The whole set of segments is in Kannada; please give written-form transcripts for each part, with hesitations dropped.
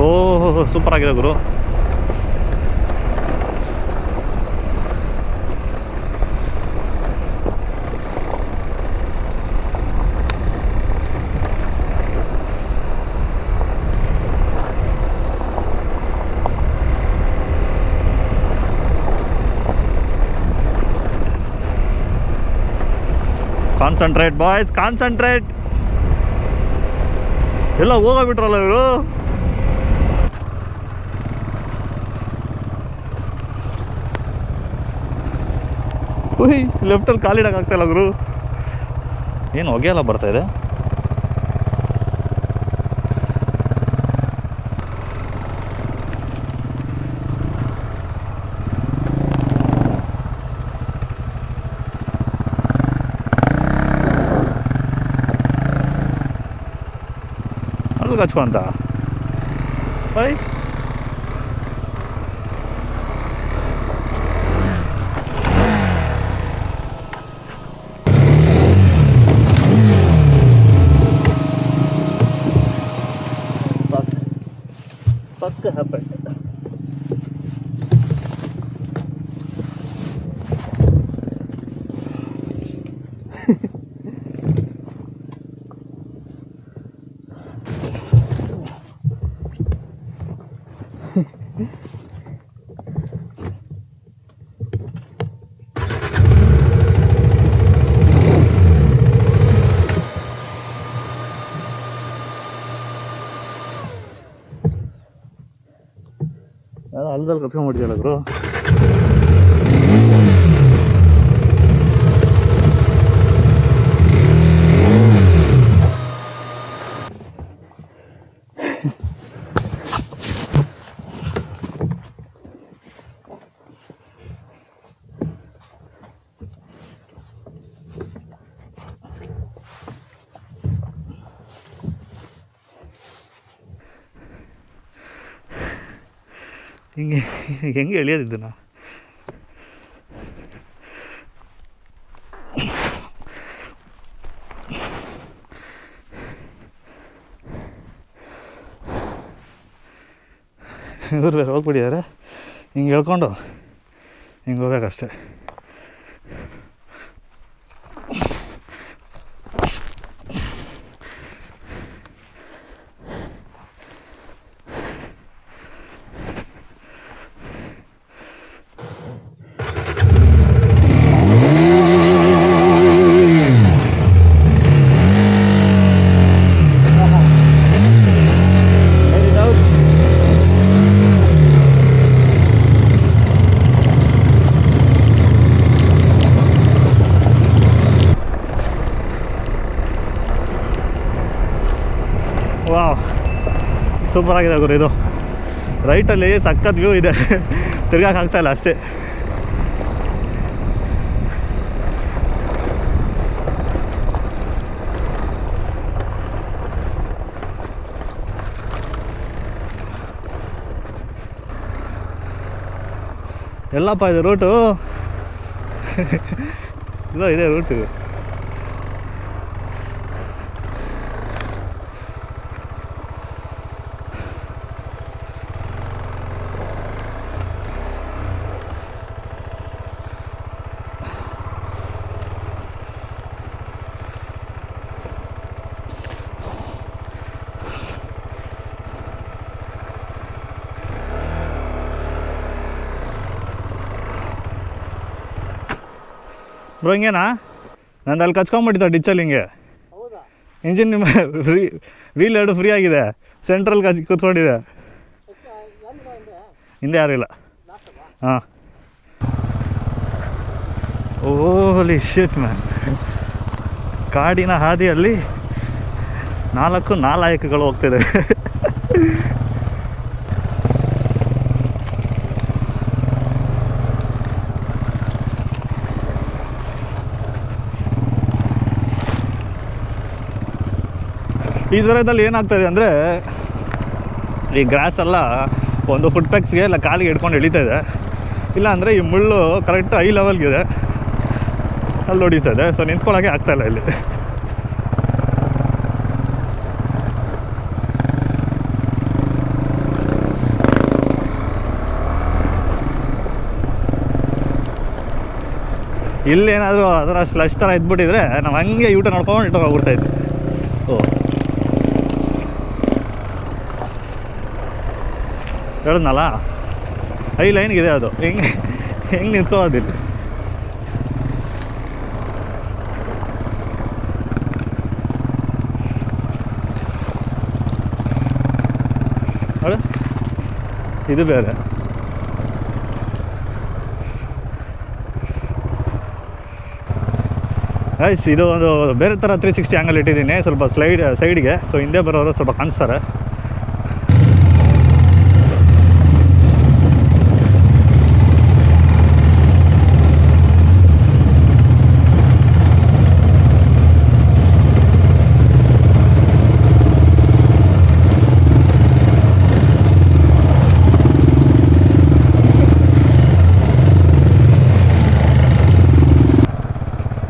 ಓಹ್ ಸೂಪರ್ ಆಗಿದೆ ಗುರು. Concentrate boys, concentrate. ಎಲ್ಲ ಹೋಗೋಗ್ಬಿಟ್ರಲ್ಲ ಇವರು. ಲೆಫ್ಟಲ್ಲಿ ಕಾಲಿಡೋಕ್ಕಾಗ್ತಾಯಿಲ್ಲ ಗುರು. ಏನು ಹೊಗೆ ಎಲ್ಲ ಬರ್ತಾಯಿದೆ. ಅಲ್ಲಿ ಹಚ್ಕೊ ಅಂತ ಬೈ. ಪಕ್ಕ ಹಬ್ಬ ಯಾವ್ದು ಹಳ್ಳದಲ್ಲಿ ಕತ್ಕೊಂಡ್ಬಿಟ್ಟಿದಲ್ಲ ಗುರು. ಹಿಂಗೆ ಹೆಂಗೆ ಎಳಿಯೋದಿದ್ದು ನಾ. ಇವ್ರು ಬೇರೆ ಹೋಗ್ಬಿಟ್ಟಿದ್ದಾರೆ. ಹಿಂಗೆ ಹೇಳ್ಕೊಂಡು ಹಿಂಗೆ ಹೋಗ್ಬೇಕಷ್ಟೆ. ವಾವ್ ಸೂಪರ್ ಆಗಿದೆ ಗುರು. ಇದು ರೈಟಲ್ಲಿ ಸಖತ್ ವ್ಯೂ ಇದೆ. ತಿರ್ಗಕ್ಕೆ ಆಗ್ತಾಯಿಲ್ಲ ಅಷ್ಟೇ. ಎಲ್ಲಪ್ಪ ಇದು ರೂಟು. ಇದು ಇದೆ ರೂಟು. ಬ್ರೋ ಹಿಂಗೇನಾ? ನಂದು ಅಲ್ಲಿ ಕಚ್ಕೊಂಡ್ಬಿಟ್ಟಿದ್ದ ಡಿಚ್ಚಲ್ಲಿ ಹಿಂಗೆ. ಇಂಜಿನ್ ನಿಮ್ಮ ವೀಲ್ ಎರಡು ಫ್ರೀ ಆಗಿದೆ. ಸೆಂಟ್ರಲ್ ಕೂತ್ಕೊಂಡಿದೆ. ಹಿಂದೆ ಯಾರೂ ಇಲ್ಲ. ಹಾಂ ಓಲಿ ಶಿಟ್ ಮ್ಯಾನ್. ಕಾಡಿನ ಹಾದಿಯಲ್ಲಿ 4 ನಾಲಾಯಕಗಳು ಹೋಗ್ತಿದೆ. ಈ ಥರದಲ್ಲಿ ಏನಾಗ್ತಾಯಿದೆ ಅಂದರೆ ಈ ಗ್ರಾಸ್ ಎಲ್ಲ ಒಂದು ಫುಟ್ ಪ್ಯಾಕ್ಸ್ಗೆ ಇಲ್ಲ ಕಾಲಿಗೆ ಹಿಡ್ಕೊಂಡು ಎಳಿತಾ ಇದೆ. ಇಲ್ಲಾಂದರೆ ಈ ಮುಳ್ಳು ಕರೆಕ್ಟ್ ಹೈ ಲೆವೆಲ್ಗಿದೆ, ಅಲ್ಲಿ ಹೊಡಿತಾ ಇದೆ. ಸೊ ನಿಂತ್ಕೊಳ್ಳೋಕ್ಕೆ ಆಗ್ತಾಯಿಲ್ಲ ಇಲ್ಲಿ. ಇಲ್ಲೇನಾದರೂ ಅದರ ಸ್ಲಶ್ ಥರ ಇದ್ಬಿಟ್ಟಿದ್ರೆ ನಾವು ಹಂಗೆ ಯೂಟ ನೋಡ್ಕೊಂಡು ಇಟ್ಟು ಹೋಗ್ಬಿಡ್ತಾಯಿದ್ವಿ. ಓ ಹೇಳಿದ್ನಲ್ಲ ಐ ಲೈನ್ಗಿದೆ ಅದು, ಹೆಂಗೆ ನಿಂತ್ಕೊಳ್ಳೋದಿಲ್ಲ. ನೋಡು ಇದು ಬೇರೆ. ಗೈಸ್ ಇದು ಒಂದು ಬೇರೆ ಥರ 360 ಆ್ಯಂಗಲ್ ಇಟ್ಟಿದ್ದೀನಿ, ಸ್ವಲ್ಪ ಸೈಡ್ಗೆ, ಸೊ ಹಿಂದೆ ಬರೋರು ಸ್ವಲ್ಪ ಕಾಣಿಸ್ತಾರೆ.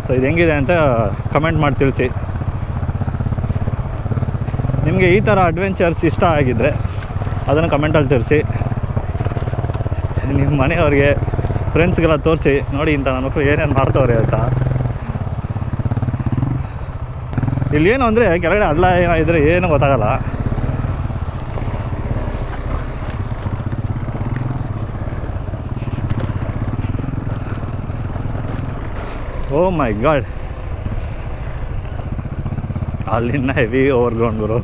ಸೊ ಇದು ಹೆಂಗಿದೆ ಅಂತ ಕಮೆಂಟ್ ಮಾಡಿ ತಿಳಿಸಿ. ನಿಮಗೆ ಈ ಥರ ಅಡ್ವೆಂಚರ್ಸ್ ಇಷ್ಟ ಆಗಿದ್ದರೆ ಅದನ್ನು ಕಮೆಂಟಲ್ಲಿ ತಿಳಿಸಿ. ನಿಮ್ಮ ಮನೆಯವ್ರಿಗೆ ಫ್ರೆಂಡ್ಸ್ಗೆಲ್ಲ ತೋರಿಸಿ, ನೋಡಿ ಇಂಥ ನನ್ನ ಮಕ್ಕಳು ಏನೇನು ಮಾಡ್ತವ್ರೆ ಅಂತ. ಇಲ್ಲೇನು ಅಂದರೆ ಕೆಳಗಡೆ ಹಳ್ಳ ಏನೋ ಇದ್ದರೆ ಏನೂ ಗೊತ್ತಾಗಲ್ಲ. ಓ ಮೈ ಗಾಡ್, ಅಲ್ಲಿನ್ನ ಹೆವಿ ಓವರ್ಗ್ರೌಂಡ್ ಬರೋ.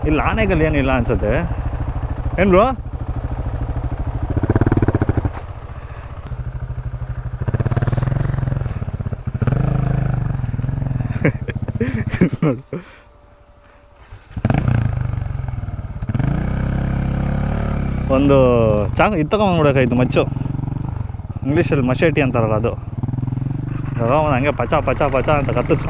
ಇಲ್ಲಿ ಆನೆಗಳು ಏನಿಲ್ಲ ಅನ್ಸುತ್ತೆ ಏನು ಬ್ರೋ? ಒಂದು ಇದು ತೊಗೊಂಡ್ಬಿಡೋಕಾಯ್ತು, ಮಚ್ಚು, ಇಂಗ್ಲೀಷಲ್ಲಿ ಮಶೇಟಿ ಅಂತಾರಲ್ಲ ಅದು. ಒಂದು ಹಂಗೆ ಪಚ ಪಚ ಪಚ ಅಂತ ಕತ್ತರಿಸು.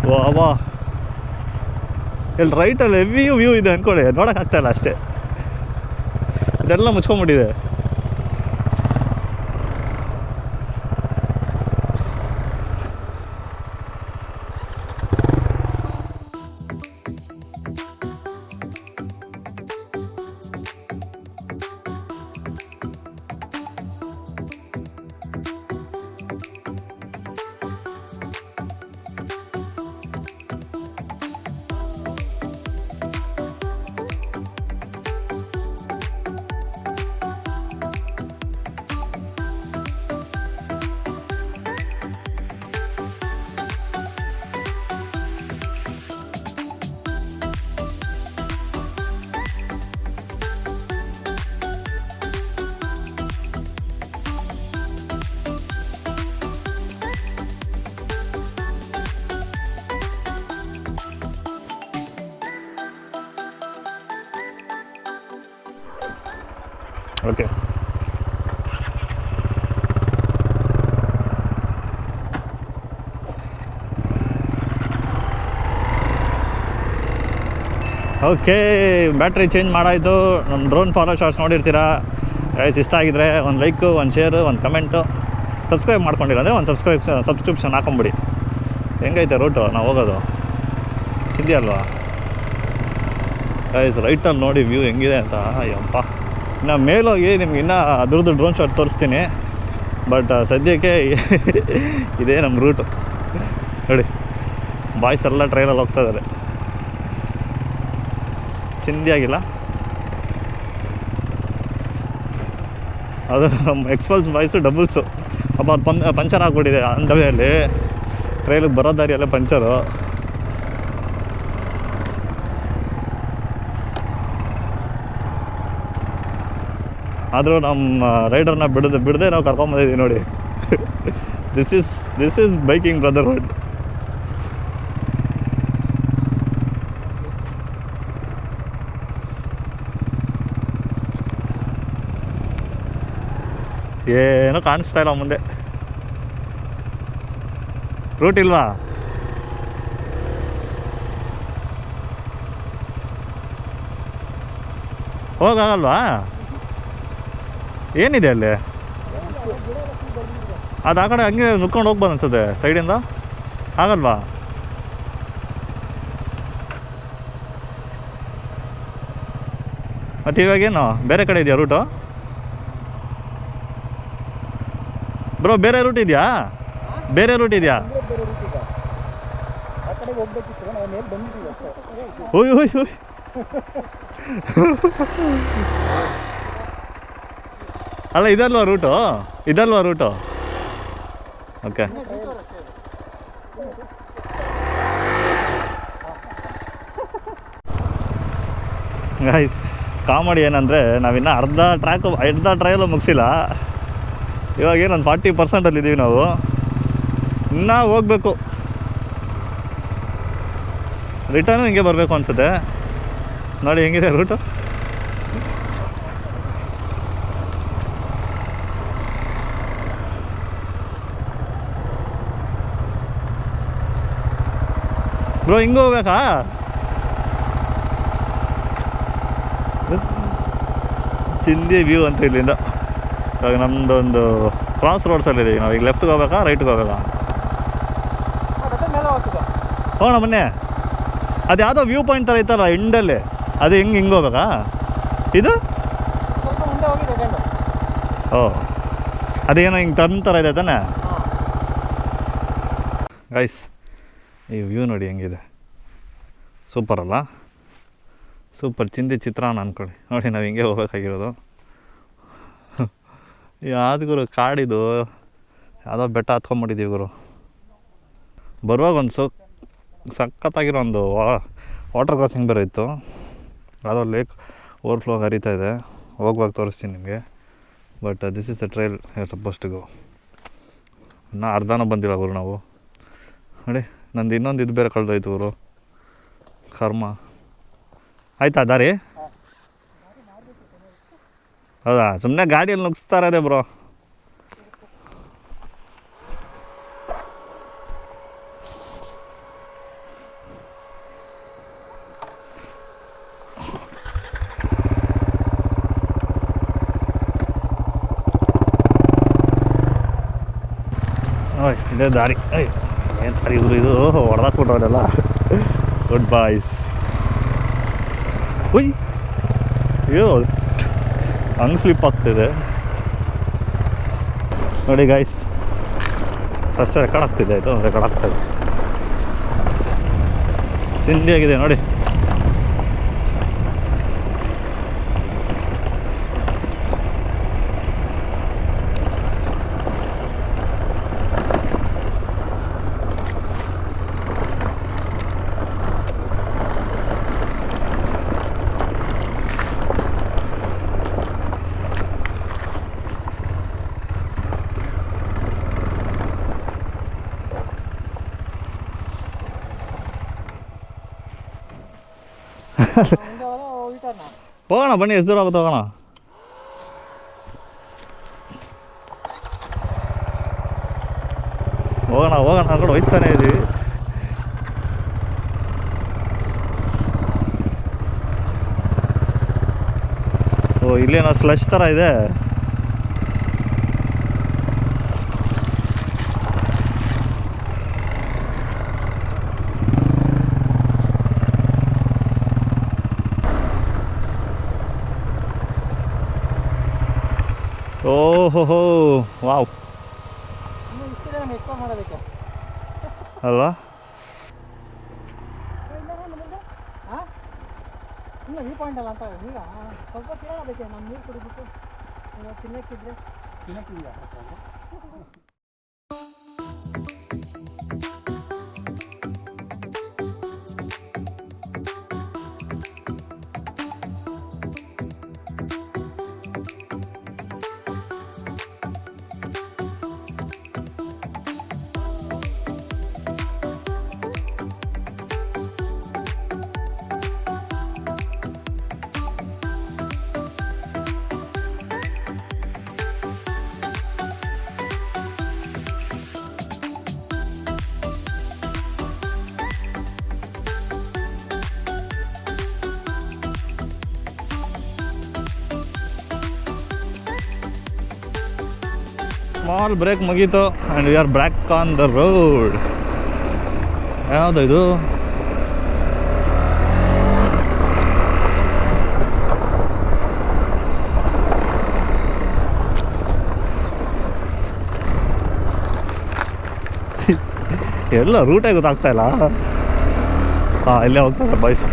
ಓ ಅವಾ, ಇಲ್ಲಿ ರೈಟಲ್ಲಿ ಹೆವಿ ವ್ಯೂ ಇದೆ ಅಂದ್ಕೊಳ್ಳಿ, ನೋಡೋಕ್ಕಾಗ್ತಾಯಿಲ್ಲ ಅಷ್ಟೇ, ಇದೆಲ್ಲ ಮುಚ್ಕೊಂಡ್ಬಿಟ್ಟಿದೆ. ಓಕೆ, ಬ್ಯಾಟ್ರಿ ಚೇಂಜ್ ಮಾಡಾಯಿತು. ನಮ್ಮ ಡ್ರೋನ್ ಫಾಲೋ ಶಾರ್ಟ್ಸ್ ನೋಡಿರ್ತೀರಾ ಗೈಸ್, ಇಷ್ಟ ಆಗಿದ್ರೆ ಒಂದು ಲೈಕು, ಒಂದು ಶೇರು, ಒಂದು ಕಮೆಂಟು, ಸಬ್ಸ್ಕ್ರೈಬ್ ಮಾಡ್ಕೊಂಡಿಲ್ಲ ಅಂದರೆ ಒಂದು ಸಬ್ಸ್ಕ್ರಿಪ್ಷನ್ ಹಾಕೊಂಬಿಡಿ. ಹೆಂಗೈತೆ ರೂಟು ನಾವು ಹೋಗೋದು, ಸಿದ್ದಿ ಅಲ್ವಾ ಗೈಸ್? ರೈಟಲ್ಲಿ ನೋಡಿ ವ್ಯೂ ಹೆಂಗಿದೆ ಅಂತ. ಯಪ್ಪ, ಇನ್ನು ಮೇಲೋಗಿ ನಿಮ್ಗೆ ಇನ್ನೂ ಅದ್ರದ್ದು ಡ್ರೋನ್ ಶಾಟ್ ತೋರಿಸ್ತೀನಿ. ಬಟ್ ಸದ್ಯಕ್ಕೆ ಇದೇ ನಮ್ಮ ರೂಟು ನೋಡಿ. ಬಾಯ್ಸ್ ಎಲ್ಲ ಟ್ರೈಲಲ್ಲಿ ಹೋಗ್ತಾ ಇದ್ದಾರೆ, ಚಿಂದಿಯಾಗಿಲ್ಲ. ಅದು ನಮ್ಮ ಎಕ್ಸ್ಪಲ್ಸ್ ಬಾಯ್ಸು ಡಬಲ್ಸು. ಅಪ್ಪ ಪಂಚರ್ ಆಗಿಬಿಟ್ಟಿದೆ ಆನ್ ದ ವೇಯಲ್ಲಿ, ಟ್ರೈಲಿಗೆ ಬರೋ ದಾರಿಯಲ್ಲೇ ಪಂಚರು. ಆದರೂ ನಮ್ಮ ರೈಡರ್ನ ಬಿಡದೆ ನಾವು ಕರ್ಕೊಂಬಂದಿದ್ದೀವಿ ನೋಡಿ. This is biking brotherhood. ಏನೂ ಕಾಣಿಸ್ತಾ ಇಲ್ಲ ಮುಂದೆ. ರೂಟ್ ಇಲ್ವಾ? ಹೋಗಲ್ವಾ? ಏನಿದೆ ಅಲ್ಲಿ? ಅದು ಆ ಕಡೆ ಹಂಗೆ ನುಕ್ಕೊಂಡು ಹೋಗ್ಬೋದು ಅನ್ಸುತ್ತೆ ಸೈಡಿಂದ, ಆಗಲ್ವಾ? ಮತ್ತು ಇವಾಗೇನು ಬೇರೆ ಕಡೆ ಇದೆಯಾ ರೂಟು ಬ್ರೋ? ಬೇರೆ ರೂಟ್ ಇದೆಯಾ? ಬೇರೆ ರೂಟ್ ಇದೆಯಾ? ಓಯ್ ಓಯ್ ಓಯ್ ಅಲ್ಲ ಇದಲ್ವಾ ರೂಟು? ಇದಲ್ವಾ ರೂಟು? ಓಕೆ. ಗೈಸ್ ಕಾಮಿಡಿ ಏನಂದರೆ ನಾವಿನ್ನೂ ಅರ್ಧ ಟ್ರಯಲು ಮುಗಿಸಿಲ್ಲ. ಇವಾಗೇನು ಒಂದು 40% ಇದ್ದೀವಿ ನಾವು, ಇನ್ನೂ ಹೋಗಬೇಕು. ರಿಟರ್ನು ಹಿಂಗೆ ಬರಬೇಕು ಅನಿಸುತ್ತೆ. ನೋಡಿ ಹೆಂಗಿದೆ ರೂಟು. ಬ್ರೋ ಹಿಂಗೆ ಹೋಗ್ಬೇಕಾ? ಚಿಂದಿ ವ್ಯೂ ಅಂತ ಇಲ್ಲಿಂದ. ಇವಾಗ ನಮ್ಮದೊಂದು ಕ್ರಾಸ್ ರೋಡ್ಸಲ್ಲಿದೆ. ನಾವು ಈಗ ಲೆಫ್ಟ್ಗೆ ಹೋಗ್ಬೇಕಾ ರೈಟ್ಗೆ ಹೋಗ್ಬೇಕಾ? ಹೋಗೋಣ ಬನ್ನಿ. ಅದು ಯಾವುದೋ ವ್ಯೂ ಪಾಯಿಂಟ್ ಥರ ಇತ್ತಲ್ಲ ಎಂಡಲ್ಲಿ, ಅದು ಹಿಂಗೆ ಹೋಗ್ಬೇಕಾ? ಇದು ಓ ಅದೇನೋ ಹಿಂಗೆ ಟರ್ನ್ ಥರ ಇದೆ ತಾನೆ ಗೈಸ್? ಈ ವ್ಯೂ ನೋಡಿ ಹೆಂಗಿದೆ, ಸೂಪರ್ ಅಲ್ಲ? ಸೂಪರ್ ಚಿಂದಿ ಚಿತ್ರಾನ್ನ ಅಂದ್ಕೊಳ್ಳಿ. ನೋಡಿ ನಾವು ಹಿಂಗೆ ಹೋಗ್ಬೇಕಾಗಿರೋದು. ಯಾವ್ದು ಗುರು ಕಾಡಿದು, ಯಾವುದೋ ಬೆಟ್ಟ ಹತ್ಕೊಂಡ್ಬಿಟ್ಟಿದ್ದೀವಿ ಗುರು. ಬರುವಾಗ ಒಂದು ಸಖತ್ತಾಗಿರೋ ಒಂದು ವಾಟರ್ ಕ್ರಾಸಿಂಗ್ ಬೇರೆ ಇತ್ತು. ಯಾವುದೋ ಲೇಕ್ ಓವರ್ಫ್ಲೋ ಹರಿತಾ ಇದೆ. ಹೋಗುವಾಗ ತೋರಿಸ್ತೀನಿ ನಿಮಗೆ. But this is the trail you suppose to go. ಇನ್ನೂ ಅರ್ಧನೂ ಬಂದಿಲ್ಲ ಗುರು ನಾವು. ನೋಡಿ ನಂದು ಇನ್ನೊಂದು ಇದು ಬೇರೆ ಕಳೆದೋಯ್ತು ಗುರು, ಕರ್ಮ. ಆಯ್ತಾ ದಾರಿ? ಹೌದಾ? ಸುಮ್ಮನೆ ಗಾಡಿಯಲ್ಲಿ ನುಗ್ಸ್ತಾ ಇರೋದೆ ಬ್ರೋ. ಇದೇ ದಾರಿ. ಏನು ದಾರಿ ಇವರು, ಇದು ಹೊಡೆದಾಕ್ಬಿಟ್ಟವರೆಲ್ಲ. Good boys. ಉಯ್ ಅಯ್ಯೋ ಹಂಗೆ ಸ್ಲಿಪ್ ಆಗ್ತಿದೆ ನೋಡಿ ಗಾಯ್ಸ್. ಫಸ್ಟ್ ರೆಕಾರ್ಡ್ ಆಗ್ತಿದೆ, ಇದು ರೆಕಾರ್ಡ್ ಆಗ್ತಾಯಿದೆ. ಚಿಂದಿಯಾಗಿದೆ ನೋಡಿ. ಹೋಗೋಣ ಬನ್ನಿ, ಎಷ್ಟು ದೂರ ಆಗುತ್ತೆ ಹೋಗೋಣ. ಹೋಗೋಣ ಆ ಕಡೆ ಹೋಯ್ತಾನೆ ಇದ್ದೀವಿ. ಓ ಇಲ್ಲೇನೋ ಸ್ಲಶ್ ಥರ ಇದೆ. ಓಹೋ ವಾವ್ ಅಲ್ವಾ? ವ್ಯೂ ಪಾಯಿಂಟ್ ಅಲ್ಲ ಅಂತ ಈಗ ಸ್ವಲ್ಪ ಕೇಳೋದಕ್ಕೆ ನಮ್ಮ ನೀರು ಕುಡಿಬಿಟ್ಟು ತಿನ್ನಕ್ಕಿದ್ರೆ ತಿನ್ನಕ್ಕಿಲ್ಲ. ಸ್ಮಾಲ್ ಬ್ರೇಕ್ ಮುಗೀತು and we are back on the road. ಯಾವುದು ಇದು? ಎಲ್ಲ ರೂಟೇ ಗೊತ್ತಾಗ್ತಾ ಇಲ್ಲ. ಹಾಂ, ಇಲ್ಲೇ ಹೋಗ್ತಾರೆ ಬಾಯ್ಸ್.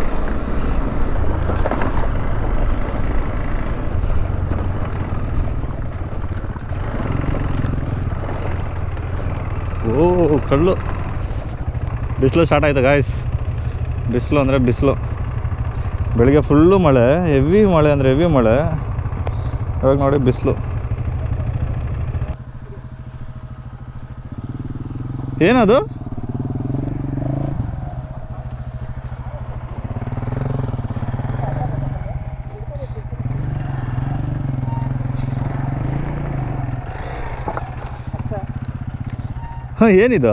ಓ ಕಲ್ಲು. ಬಿಸಿಲು ಸ್ಟಾರ್ಟ್ ಆಯಿತು ಗಾಯ್ಸ್. ಬಿಸಿಲು ಅಂದರೆ ಬಿಸಿಲು. ಬೆಳಿಗ್ಗೆ ಫುಲ್ಲು ಮಳೆ, ಹೆವಿ ಮಳೆ ಅಂದರೆ ಹೆವಿ ಮಳೆ. ಇವಾಗ ನೋಡಿ ಬಿಸಿಲು. ಏನದು? ಹಾಂ, ಏನಿದು?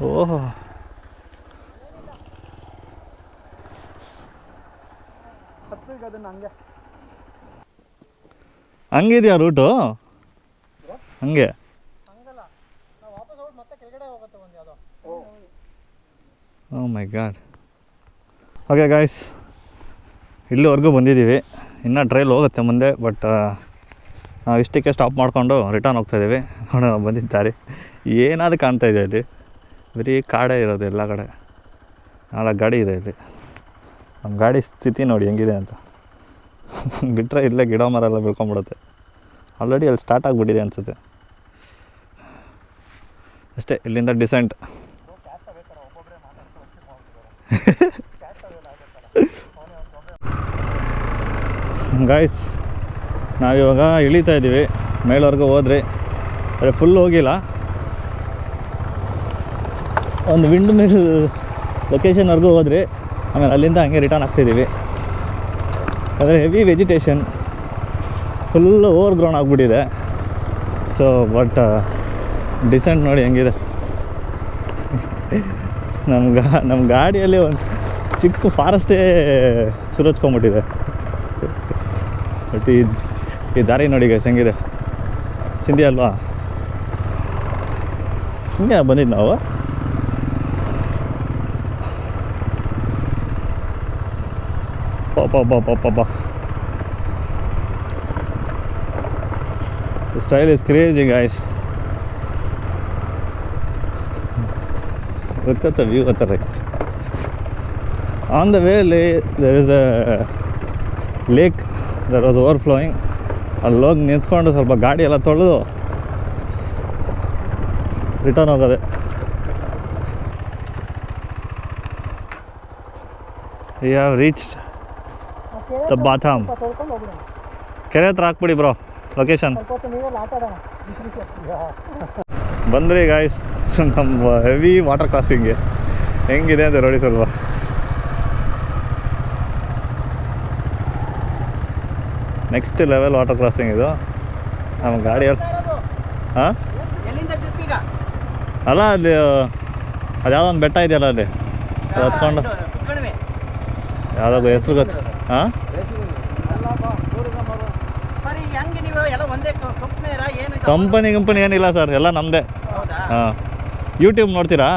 ಓಹೋ, ಹಂಗಿದೆಯಾ ರೂಟು? ಹಂಗೆ. ಓ ಮೈ ಗಾಡ್. ಓಕೆ ಗಾಯ್ಸ್, ಇಲ್ಲಿವರೆಗೂ ಬಂದಿದ್ದೀವಿ. ಇನ್ನೂ ಟ್ರೈಲ್ ಹೋಗುತ್ತೆ ಮುಂದೆ, ಬಟ್ ನಾವು ಇಷ್ಟಕ್ಕೆ ಸ್ಟಾಪ್ ಮಾಡಿಕೊಂಡು ರಿಟರ್ನ್ ಹೋಗ್ತಾಯಿದ್ದೀವಿ. ನೋಡೋಣ ಬಂದಿದ್ದಾರೆ ಏನಾದರೂ ಕಾಣ್ತಾಯಿದೆ ಅಲ್ಲಿ. ಬರೀ ಕಾಡೇ ಇರೋದು ಎಲ್ಲ ಕಡೆ. 4 ಗಾಡಿ ಇದೆ ಇಲ್ಲಿ. ನಮ್ಮ ಗಾಡಿ ಸ್ಥಿತಿ ನೋಡಿ ಹೆಂಗಿದೆ ಅಂತ. ಬಿಟ್ಟರೆ ಇಲ್ಲೇ ಗಿಡ ಮರ ಎಲ್ಲ ಬೆಳ್ಕೊಂಬಿಡುತ್ತೆ. ಆಲ್ರೆಡಿ ಅಲ್ಲಿ ಸ್ಟಾರ್ಟ್ ಆಗಿಬಿಟ್ಟಿದೆ ಅನಿಸುತ್ತೆ ಅಷ್ಟೇ. ಇಲ್ಲಿಂದ ಡಿಸೆಂಟ್. ಗಾಯ್ಸ್, ನಾವಿವಾಗ ಇಳಿತಾ ಇದ್ದೀವಿ. ಮೇಲ್ವರೆಗೂ ಹೋದ್ರಿ, ಆದರೆ ಫುಲ್ ಹೋಗಿಲ್ಲ. ಒಂದು ವಿಂಡ್ ಮಿಲ್ ಲೊಕೇಶನ್ವರೆಗೂ ಹೋದ್ರಿ. ಆಮೇಲೆ ಅಲ್ಲಿಂದ ಹಂಗೆ ರಿಟರ್ನ್ ಆಗ್ತಿದ್ದೀವಿ. ಆದರೆ heavy vegetation, full over ground ಆಗಿಬಿಟ್ಟಿದೆ. ಸೊ ಬಟ್ ಡಿಸೆಂಟ್ ನೋಡಿ ಹೆಂಗಿದೆ. ನಮ್ಮ ಗಾಡಿಯಲ್ಲಿ ಒಂದು ಚಿಕ್ಕ ಫಾರೆಸ್ಟೇ ಸುರಚ್ಕೊಂಬಿಟ್ಟಿದೆ. ಬಟ್ ಈ ದಾರಿ ನೋಡಿ ಗೈಸ್ ಹೆಂಗಿದೆ. ಸಿಂಧಿ ಅಲ್ವಾ? ಹಿಂಗೆ ಬಂದಿದ್ದು ನಾವು. ಪಾಪ The style is crazy guys. Look at the view at the right. On the way there is a lake that was overflowing. ಅಲ್ಲಿ ಹೋಗಿ ನಿಂತ್ಕೊಂಡು ಸ್ವಲ್ಪ ಗಾಡಿ ಎಲ್ಲ ತೊಳೆದು ರಿಟರ್ನ್ ಹೋಗೋದೆ. We have reached the bottom. ಕೆರೆ ಹತ್ರ ಹಾಕ್ಬಿಡಿ ಬ್ರೋ ಲೊಕೇಶನ್. ಬಂದ್ರಿ ಗಾಯ್ಸ್, ನಮ್ಮ ಹೆವಿ ವಾಟರ್ ಕ್ರಾಸಿಂಗ್ಗೆ ಹೆಂಗಿದೆ ಅಂತ ನೋಡಿ ಸ್ವಲ್ಪ. ನೆಕ್ಸ್ಟ್ ಲೆವೆಲ್ ವಾಟರ್ ಕ್ರಾಸಿಂಗ್ ಇದು ನಮ್ಮ ಗಾಡಿಯಲ್ಲಿ. ಹಾಂ, ಅಲ್ಲ ಅಲ್ಲಿ ಅದು ಯಾವುದೋ ಒಂದು ಬೆಟ್ಟ ಇದೆಯಲ್ಲ ಅಲ್ಲಿ, ಅದು ಹತ್ಕೊಂಡು ಯಾವುದೋ ಹೆಸ್ರು ಗೊತ್ತು. ಹಾಂ, ಕಂಪನಿ ಏನಿಲ್ಲ ಸರ್, ಎಲ್ಲ ನಮ್ಮದೇ. ಹಾಂ, ಯೂಟ್ಯೂಬ್ ನೋಡ್ತೀರಾ?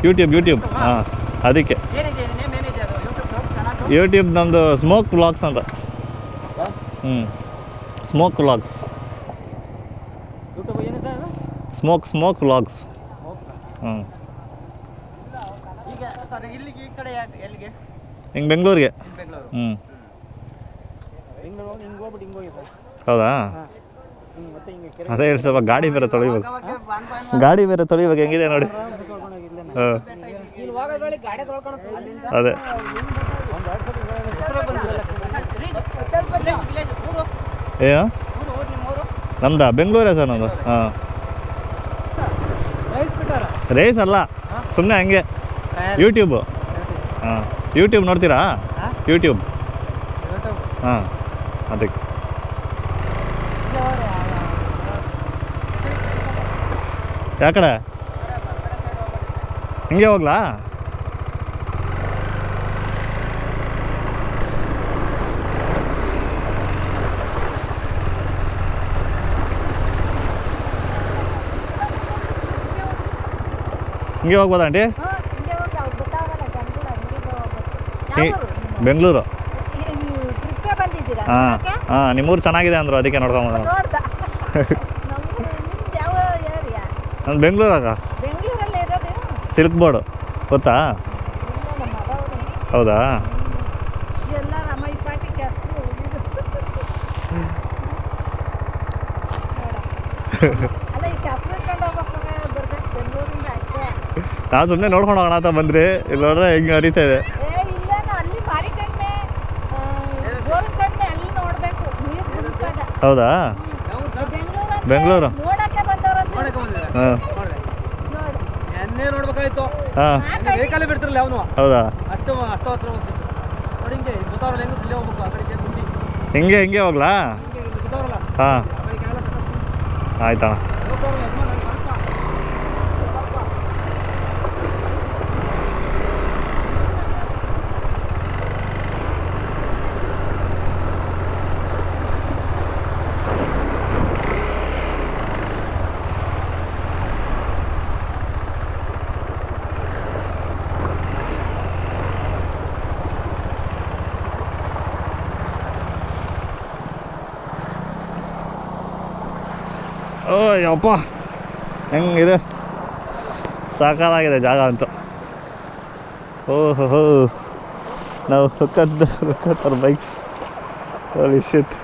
ಯೂಟ್ಯೂಬ್ ಹಾಂ, ಅದಕ್ಕೆ ಯೂಟ್ಯೂಬ್ ನಮ್ಮದು ಸ್ಮೋಕ್ ವ್ಲಾಗ್ಸ್ ಅಂತ. Smoke vlogs. Smoke vlogs. ಹಿಂಗೆ ಬೆಂಗಳೂರಿಗೆ. ಹೌದಾ? ಅದೇ ಸ್ವಲ್ಪ ಗಾಡಿ ಬೇರೆ ತೊಳಿಬೇಕು. ಹೆಂಗಿದೆ ನೋಡಿ. ಹಾಂ, ಅದೇ ಏನು ನಮ್ದಾ? ಬೆಂಗಳೂರೇ ಸರ್ ನಮ್ಮದು. ಹಾಂ, ರೇಸ್ ಅಲ್ಲ, ಸುಮ್ಮನೆ ಹಂಗೆ ಯೂಟ್ಯೂಬು. ಹಾಂ, ಯೂಟ್ಯೂಬ್ ನೋಡ್ತೀರಾ? ಯೂಟ್ಯೂಬ್ ಹಾಂ, ಅದಕ್ಕೆ. ಯಾಕಡೆ ಹಿಂಗೆ ಹೋಗ್ಲಾ? ಹಿಂಗೆ ಹೋಗ್ಬೋದಾ ಆಂಟಿ? ಹಿಂಗೆ ಹೋಗಿ ಅವ್ರು ಗೊತ್ತಾಗಲ್ಲ ಜನಗಳು ಅಂಗಡಿಗೆ ಹೋಗ್ಬೇಕು. ಬೆಂಗಳೂರು. ಟ್ರಿಪ್ಪೇ ಬಂದಿದ್ದೀರಾ? ಹಾಂ ನಿಮ್ಮೂರು ಚೆನ್ನಾಗಿದೆ ಅಂದರು, ಅದಕ್ಕೆ ನೋಡ್ಕೊಂಬೋದು. ನೋಡ್ದ ನಿಮ್ದು ಯಾವ ಏರಿಯಾ? ನಾನು ಬೆಂಗಳೂರಾಗ. ಬೆಂಗಳೂರಲ್ಲೇ ಇರೋದು? ಸಿಲ್ಕ್ ಬೋರ್ಡು ಗೊತ್ತಾ? ಹೌದಾ? ಎಲ್ಲ ರಮಾಯಿ ಪಾಟಿ ಹೆಸರು ಅಲ್ಲ ಈ ಹೆಸರು ಇಟ್ಕೊಂಡು ಹೋಗ್ಬೇಕು, ಬರ್ಬೇಕು ಬೆಂಗಳೂರಿಂದ ಅಷ್ಟೇ. ನಾವು ಸುಮ್ಮನೆ ನೋಡ್ಕೊಂಡು ಹೋಗೋಣ ಅಂತ ಬಂದ್ರಿ, ಇಲ್ಲಿ ನೋಡ್ರೆ ಹಿಂಗೆ ಹರಿತಾ ಇದೆ. ಇಲ್ಲೇನು ಅಲ್ಲಿ ಮಾರಿ ಕಣ್ಣೆ ಗೋಲ್ ಕಣ್ಣೆ ಅಲ್ಲಿ ನೋಡ್ಬೇಕು, ನೀರು ಬರುತ್ತದ. ಹೌದಾ? ಬೆಂಗಳೂರು ನೋಡಕ್ಕೆ ಬಂದವ್ರಂತ. ಹಾಂ ನೋಡು ಎನ್ನೇ ನೋಡ್ಬೇಕಾಯ್ತು. ಹಾಂ ವೆಹಿಕಲ್ ಬಿಡ್ತಿರಲ್ಲ ಅವನು. ಹೌದಾ? ಅಷ್ಟು ಹತ್ರ ಹೋಗ್ತಿತ್ತು ನೋಡಿ. ಹಿಂಗೆ ಗೊತ್ತಾವ್ರಲ್ಲ ಹೆಂಗೆ ಇಲ್ಲೇ ಹೋಗ್ಬೇಕು, ಆ ಕಡೆಗೆ ಗುಂಡಿ ಹಿಂಗೆ ಹೋಗ್ಲಾ? ಹಿಂಗೆ ಇಲ್ಲಿ ಗೊತ್ತಾವ್ರಲ್ಲ ಹಾಂ ಆ ಕಡೆಗೆ ಎಲ್ಲ ಆಯ್ತಣ್ಣ. ಗೊತ್ತಾವ್ರಲ್ಲ ಯಜಮಾನ ಓ ಯಪ್ಪ ಹೆಂಗಿದೆ, ಸಾಕಾಗಿದೆ ಜಾಗ ಅಂತೂ. ಓಹೋ ನಾವು look bikes. Holy shit.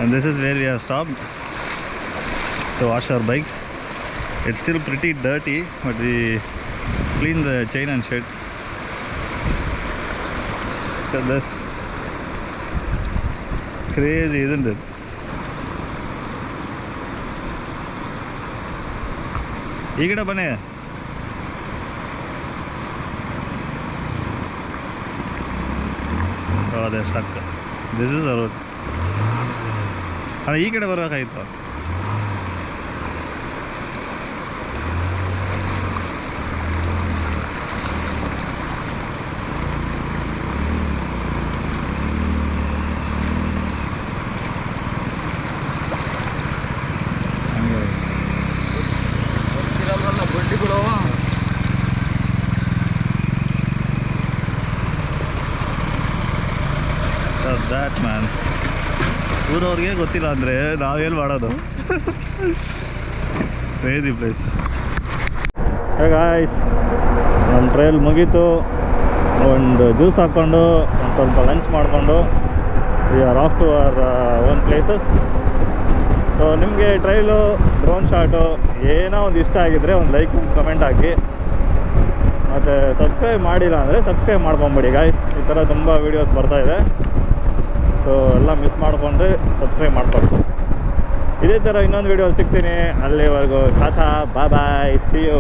And this is where we have stopped to wash our bikes. It's still pretty dirty, but we clean the chain and shed. Look at this. Crazy, isn't it? ಈ ಕಡೆ ಬನ್ನಿ. Oh, they're stuck. This is the road. ಅಣ್ಣ ಈ ಕಡೆ ಬರಬೇಕಾಗಿತ್ತು. ಗುಂಡಿಗಳು ದ್ಯಾಟ್ ಮ್ಯಾನ್, ಊರವ್ರಿಗೆ ಗೊತ್ತಿಲ್ಲ ಅಂದರೆ ನಾವೇನು ಮಾಡೋದು? Crazy place. ಹೇ ಗಾಯ್ಸ್, ನಮ್ಮ ಟ್ರೈಲ್ ಮುಗೀತು. ಒಂದು ಜ್ಯೂಸ್ ಹಾಕ್ಕೊಂಡು ಒಂದು ಸ್ವಲ್ಪ ಲಂಚ್ ಮಾಡಿಕೊಂಡು we are off to our own places. So ನಿಮಗೆ ಟ್ರೈಲು, ಡ್ರೋನ್ ಶಾಟು ಏನೋ ಒಂದು ಇಷ್ಟ ಆಗಿದ್ದರೆ ಒಂದು ಲೈಕ್, ಕಮೆಂಟ್ ಹಾಕಿ. ಮತ್ತು ಸಬ್ಸ್ಕ್ರೈಬ್ ಮಾಡಿಲ್ಲ ಅಂದರೆ ಸಬ್ಸ್ಕ್ರೈಬ್ ಮಾಡ್ಕೊಂಬಿಡಿ ಗಾಯ್ಸ್. ಈ ಥರ ತುಂಬ ವೀಡಿಯೋಸ್ ಬರ್ತಾಯಿದೆ. ಸೊ ಎಲ್ಲ ಮಿಸ್ ಮಾಡಿಕೊಂಡ್ರೆ ಸಬ್ಸ್ಕ್ರೈಬ್ ಮಾಡ್ಕೊಂಡು ಇದೇ ಥರ ಇನ್ನೊಂದು ವೀಡಿಯೋಲಿ ಸಿಗ್ತೀನಿ. ಅಲ್ಲಿವರೆಗೂ ಟಾಟಾ, ಬಾಯ್ ಬಾಯ್, ಸಿ ಯು.